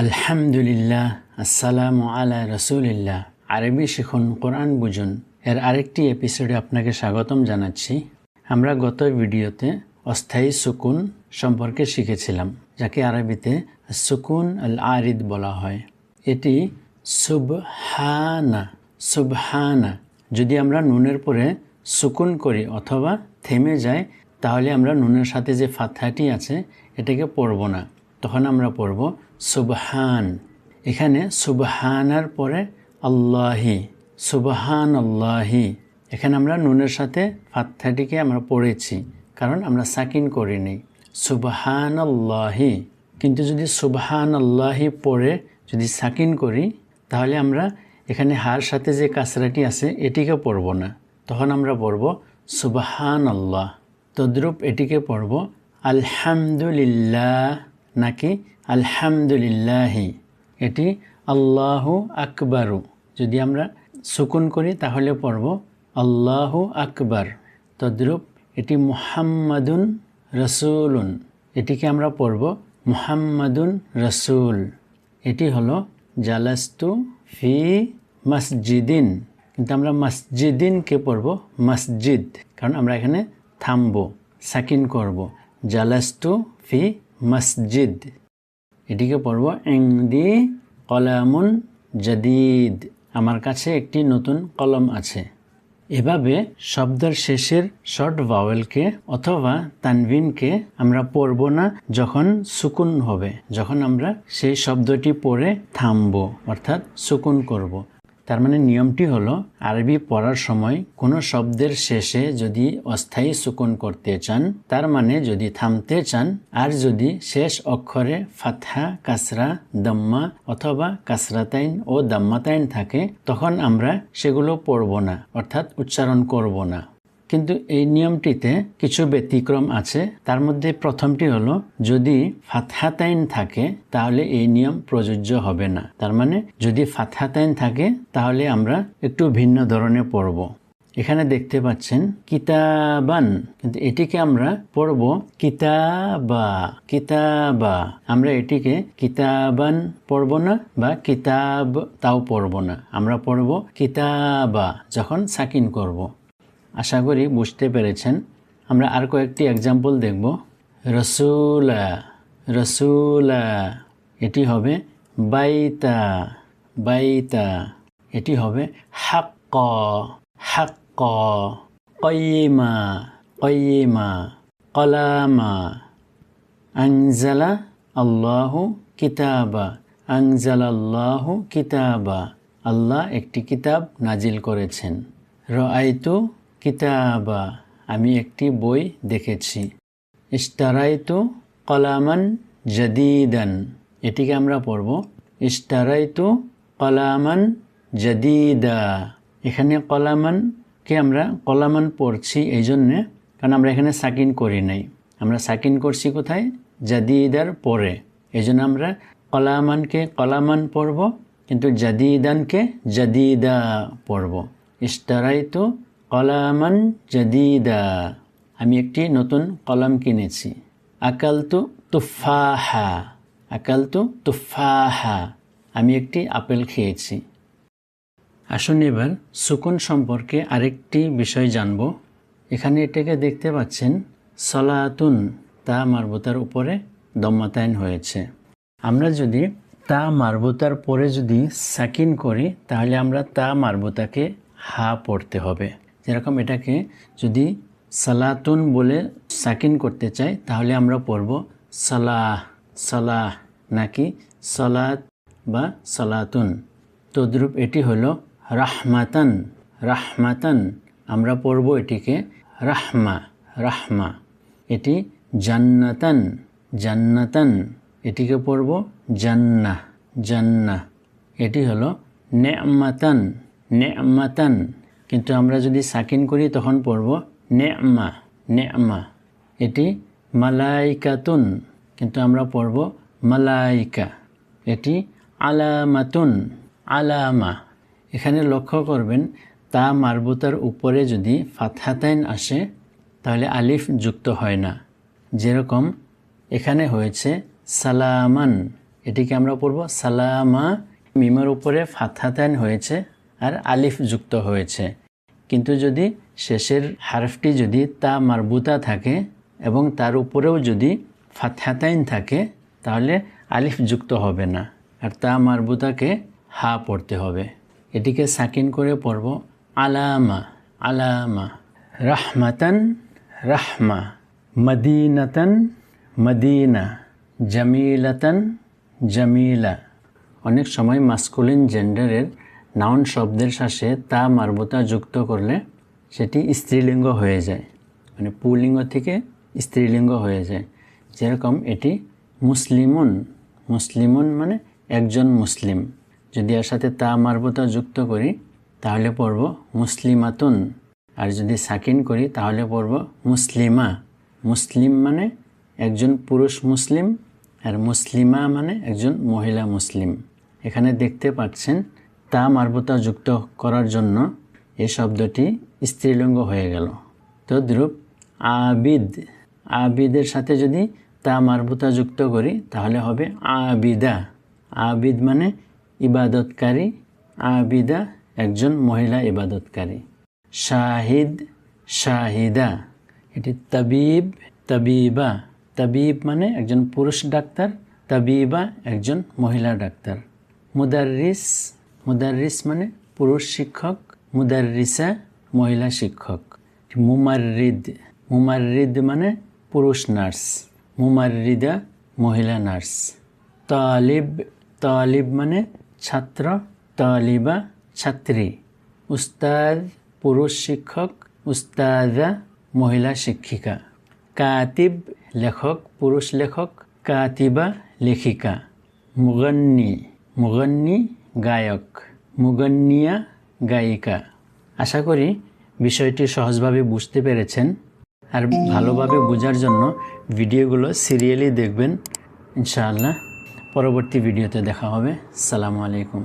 আলহামদুলিল্লাহ, আসসালামু আলা রাসূলিল্লাহ। আরবি শিখুন, কোরআন বুঝুন এর আরেকটি এপিসোডে আপনাকে স্বাগতম জানাচ্ছি। আমরা গত ভিডিওতে অস্থায়ী সুকুন সম্পর্কে শিখেছিলাম, যাকে আরবিতে সুকুন আল আরিদ বলা হয়। এটি সুবহানা। সুবহানা যদি আমরা নুনের পরে সুকুন করি অথবা থেমে যায়, তাহলে আমরা নুনের সাথে যে ফাতহাটি আছে এটাকে পড়ব না, তখন আমরা পড়ব সুবহান। এখানে সুবহানার পরে আল্লাহি, সুবহান আল্লাহি। এখানে আমরা নুনের সাথে ফাতহাটিকে আমরা পড়েছি, কারণ আমরা সাকিন করিনি। সুবহান আল্লাহি। কিন্তু যদি সুবহান আল্লাহি পড়ে যদি সাকিন করি, তাহলে আমরা এখানে হার সাথে যে কাসরাটি আছে এটিকে পড়ব না, তখন আমরা পড়ব সুবহান আল্লাহ। তদ্রূপ এটিকে পড়ব আলহামদুলিল্লাহ নাকি আলহামদুলিল্লাহি। এটি আল্লাহু আকবারু। যদি আমরা সুকুন করি তাহলে পড়ব আল্লাহু আকবার। তদ্রূপ এটি মুহাম্মাদুন রাসূলুন, এটিকে আমরা পড়ব মুহাম্মাদুন রাসূল। এটি হলো জালাস্তু ফি মসজিদিন, কিন্তু আমরা মসজিদিনকে পড়ব মসজিদ, কারণ আমরা এখানে থামব, সাকিন করব। জালাস্তু ফি মসজিদ। এটিকে পড়ব ইনদি কলামুন জাদিদ, আমার কাছে একটি নতুন কলম আছে। এভাবে শব্দের শেষের শর্ট ভাওয়েলকে অথবা তানভিনকে আমরা পড়ব না যখন সুকুন হবে, যখন আমরা সেই শব্দটি পড়ে থামব, অর্থাৎ সুকুন করব। তার মানে নিয়মটি হলো, আরবি পড়ার সময় কোনো শব্দের শেষে যদি অস্থায়ী সুকুন করতে চান, তার মানে যদি থামতে চান, আর যদি শেষ অক্ষরে ফাতহা, কাসরা, দাম্মা অথবা কাসরাতাইন ও দাম্মাতাইন থাকে, তখন আমরা সেগুলো পড়ব না, অর্থাৎ উচ্চারণ করব না। কিন্তু এই নিয়মটিতে কিছু ব্যতিক্রম আছে। তার মধ্যে প্রথমটি হলো, যদি ফাতহাতাইন থাকে তাহলে এই নিয়ম প্রযোজ্য হবে না। তার মানে যদি ফাতহাতাইন থাকে তাহলে আমরা একটু ভিন্ন ধরনের পড়ব। এখানে দেখতে পাচ্ছেন কিতাবান, কিন্তু এটিকে আমরা পড়ব কিতাবা। কিতাবা, আমরা এটিকে কিতাবান পড়ব না বা কিতাব তাও পড়ব না, আমরা পড়ব কিতাবা যখন সাকিন করব। আশা করি বুঝতে পেরেছেন। আমরা আর কয়েকটি এক্সাম্পল দেখব। রসুলা, রসুলা, এটি হবে বাইতা, বাইতা। এটি হবে হাক্ক, হাক্ক। কয়িমা, কয়িমা। কলামা। আনজালা আল্লাহু কিতাবা, আনজালা আল্লাহু কিতাবা, আল্লাহ একটি কিতাব নাজিল করেছেন। রাআইতু কিতাবা, আমি একটি বই দেখেছি। ইশতারাইতু কলামান জাদিদান, এটিকে আমরা পড়ব ইশতারাইতু কলামান জাদিদা। এখানে কলামানকে আমরা কলামান পড়ছি এই জন্যে, কারণ আমরা এখানে সাকিন করি নাই, আমরা সাকিন করছি কোথায়? জাদিদার পরে। এই জন্য আমরা কলামানকে কলামান পড়ব, কিন্তু জাদিদানকে জাদিদা পড়ব। ইশতারাইতু কলামান জাদিদা, আমি একটি নতুন কলম কিনেছি। আকালতু তুফাহা, আকালতু তুফাহা, আমি একটি আপেল খেয়েছি। আসুন এবার সুকুন সম্পর্কে আরেকটি বিষয় জানব। এখানে এটাকে দেখতে পাচ্ছেন সলাতুন, তা মারবুতার উপরে দম্মাতাইন হয়েছে। আমরা যদি তা মারবুতার পরে যদি সাকিন করি, তাহলে আমরা তা মারবুতাকে হা পড়তে হবে। যেরকম এটাকে যদি সালাতুন বলে সাকিন করতে চাই, তাহলে আমরা পড়ব সালাহ, সালাহ নাকি সালাত বা সালাতুন। তদ্রূপ এটি হলো রাহমাতান, রাহমাতান, আমরা পড়ব এটিকে রাহমা, রাহমা। এটি জান্নাতান, জান্নাতান, এটিকে পড়ব জান্নাহ, জান্নাহ। এটি হলো নে'মাতান, নে'মাতান, কিন্তু আমরা যদি সাকিন করি তখন পড়ব নে'মা, নে'মা। এটি মালাইকাতুন, কিন্তু আমরা পড়ব মালাইকা। এটি আলামাতুন, আলামা। এখানে লক্ষ্য করবেন, তা মারবুতার উপরে যদি ফাতহাতাইন আসে তাহলে আলিফ যুক্ত হয় না। যেরকম এখানে হয়েছে সালামান, এটিকে আমরা পড়ব সালামা। মিমের উপরে ফাতহাতাইন হয়েছে আর আলিফ যুক্ত হয়েছে, কিন্তু যদি শেষের হারফটি যদি তা মারবুতা থাকে এবং তার উপরেও যদি ফাতহাতাইন থাকে তাহলে আলিফ যুক্ত হবে না, আর তা মারবুতাকে হা পড়তে হবে। এটিকে সাকিন করে পড়ব আলামা আলামা। রাহমাতান রাহমা, মদিনাতান মদিনা, জামিলাতান জামিলা। অনেক সময় মাস্কুলিন জেন্ডারের নাউন শব্দের শেষে তা মারবুতা যুক্ত করলে সেটি স্ত্রীলিঙ্গ হয়ে যায়, মানে পুলিঙ্গ থেকে স্ত্রীলিঙ্গ হয়ে যায়। যেরকম এটি মুসলিমুন, মুসলিমুন মানে একজন মুসলিম। যদি এর সাথে তা মারবুতা যুক্ত করি তাহলে পড়ব মুসলিমাতুন, আর যদি সাকিন করি তাহলে পড়ব মুসলিমা। মুসলিম মানে একজন পুরুষ মুসলিম, আর মুসলিমা মানে একজন মহিলা মুসলিম। এখানে দেখতে পাচ্ছেন তা মারবুতা যুক্ত করার জন্য এই শব্দটি স্ত্রীলিঙ্গ হয়ে গেল। তদ্রূপ আবিদ, আবিদের সাথে যদি তা মারবুতা যুক্ত করি তাহলে হবে আবিদা। আবিদ মানে ইবাদতকারী, আবিদা একজন মহিলা ইবাদতকারী। শাহিদ শাহিদা, এটি তাবিব তাবিবা। তাবিব মানে একজন পুরুষ ডাক্তার, তাবিবা একজন মহিলা ডাক্তার। মুদাররিস, মুদাররিস মানে পুরুষ শিক্ষক, মুদাররিসা মহিলা শিক্ষক। মুমাররিদ, মুমাররিদ মানে পুরুষ নার্স, মুমাররিদা মহিলা নার্স। তালিব, তালিব মানে ছাত্র, তালিবা ছাত্রী। উস্তাদ পুরুষ শিক্ষক, উস্তাদা মহিলা শিক্ষিকা। কাতিব লেখক পুরুষ লেখক, কাতিবা লেখিকা। মুগন্নি, মুগন্নি গায়ক, মুগন্নিয়া গায়িকা। আশা করি বিষয়টি সহজভাবে বুঝতে পেরেছেন, আর ভালোভাবে বোঝার জন্য ভিডিওগুলো সিরিয়ালি দেখবেন। ইনশাআল্লাহ পরবর্তী ভিডিওতে দেখা হবে। আসসালামু আলাইকুম।